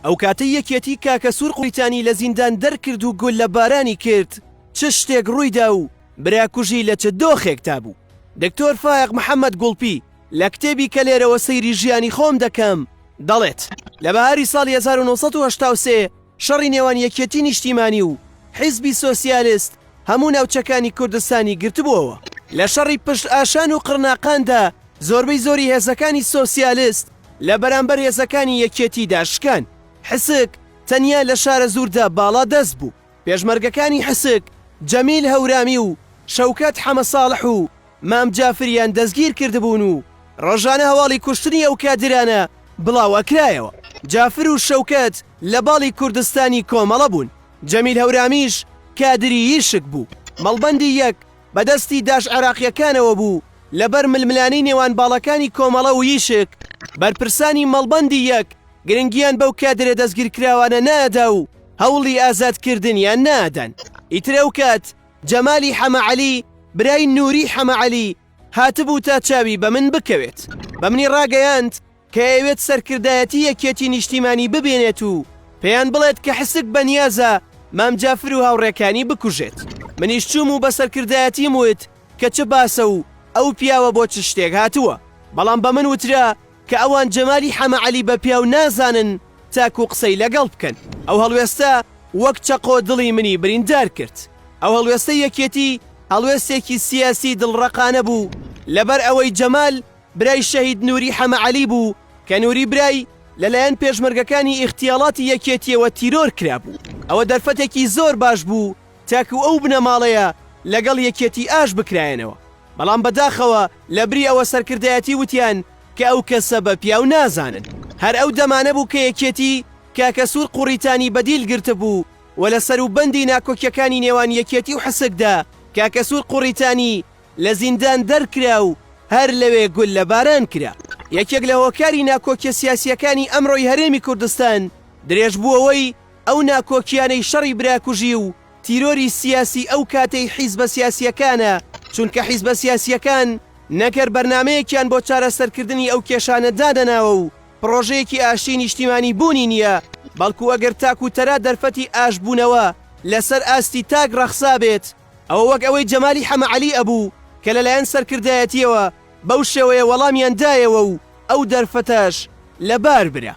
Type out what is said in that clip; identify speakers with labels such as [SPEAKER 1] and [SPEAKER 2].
[SPEAKER 1] ئەو کاتە یەکێتی کاکە سوور قوریتانی لە زیندان دەرکرد و گول لە بارانی کرد چ شتێک ڕوویدا و براکوژی لە چ دۆخێکتا بوو. دکتۆر فایق محەممەد گوڵپی لە کتێبی کە لێرەوە سەیری ژیانی خۆم دەکەم دەڵێت لە بەهاری ساڵی 1970 شەڕی نێوان یەکێتی نیشتیمانی و حیزبی سۆسیالیست هەموو ناوچەکانی کوردستانی گرتبووەوە. لە شەڕی پشت ئاشان و قڕناقاندا زۆربەی زۆری هێزەکانی سۆسیالیست لە بەرامبەر هێزەکانی یەکێتیدا شکان. حسک تەنیا لە شارە زووردا باڵا دەست بوو. پێشمەرگەکانی حسک جەمیل هەورامی و شەوکەت حەمەساڵح و مام جافریان دەستگیر کردبوون و ڕۆژانە هەواڵی کوشتنی ئەو کادرانە بڵاوەکرایەوە. جافر و شەوکەت لە باڵی کوردستانی کۆمەڵە بوون. جەمیل هەورامیش کادری یشک بوو. مەڵبەندی یەک بەدەستی داش عێراقیەکانەوە بوو لەبەر ململانی نێوان باڵەکانی کۆمەڵە و یشک بەرپرسانی مەڵبەندی یەک گرنگیان بەو کادرە دەستگیرکراوانە نادا و هەوڵی ئازادکردنیان نادەن. ئیترە ئەو کات جەمالی حەمەعەلی برای نووری حەمەعەلی هاتبوو تا چاوی بە من بکەوێت. بە منی ڕاگەیاند کە ئەوێت سەرکردایەتی یەکێتی نیشتیمانی ببێنێت و پێیان بڵێت کە حسک بەنیازە مام جافر و هاوڕێکانی بکوژێت. منیش چووم و بە سەرکردایەتیم وت کە چه باسە و ئەو پیاوە بۆ چ شتێک هاتووە. بەڵام بە من وترا کە ئەوان جەمالی حەمەعەلی بە پیاو نازانن تاکو قسەی لەگەڵ بکەن. ئەو هەڵوێستە وەک چەقۆ دڵی منی بریندار کرد. ئەو هەڵوێستە یەکێتی هەڵوێستێکی سیاسی دڵڕەقانە بوو لەبەر ئەوەی جەمال برای شەهید نووری حەمەعەلی بوو کە نووری برای لەلایەن پێشمەرگەکانی ئیختیاڵاتی یەکێتیەوە تیرۆر کرابوو. ئەوە دەرفەتێکی زۆر باش بوو تاکو ئەو بنەماڵەیە لەگەڵ یەکێتی ئاش بکرایەنەوە. بەڵام بەداخەوە لە بری ئەوە سەرکردایەتی وتیان کە ئەو کەسە بە پیاو نازانن. هەر ئەو دەمانە بوو کە یەکێتی کاکە سوور قوڕیتانی بەدیل گرتە بوو و لە سەر و بەندی ناکۆکیەکانی نێوان یەکێتی و حسکدا کاکە سوور قوڕیتانی لە زیندان دەرکرا و هەر لەوێ گول لە باران کرا. یەکێک لە هۆکاری ناکۆکیە سیاسیەکانی ئەمڕۆی هەرێمی کوردستان درێژ بووەوەی ئەو ناکۆکیانەی شەڕی براکوژی و تیرۆری سیاسی ئەو کاتەی حیزبە سیاسیەکانە، چونکە حیزبە سیاسیەکان نەکەر بەرنامەیەکیان بۆ چارەسەرکردنی ئەو کێشانە دادەناوە و پرۆژەیەکی ئاشتی نیشتیمانی بوونی نییە، بەڵکو ئەگەر تاک و تەرا دەرفەتی ئاشبوونەوە لەسەر ئاستی تاک ڕەخسا بێت، ئەوە وەک ئەوەی جەمالی حەمەعەلی ئەبوو کە لەلایەن سەرکردایەتیەوە بەو شێوەیە وەڵامیان دایەوە و ئەو دەرفەتەش لەبار برا.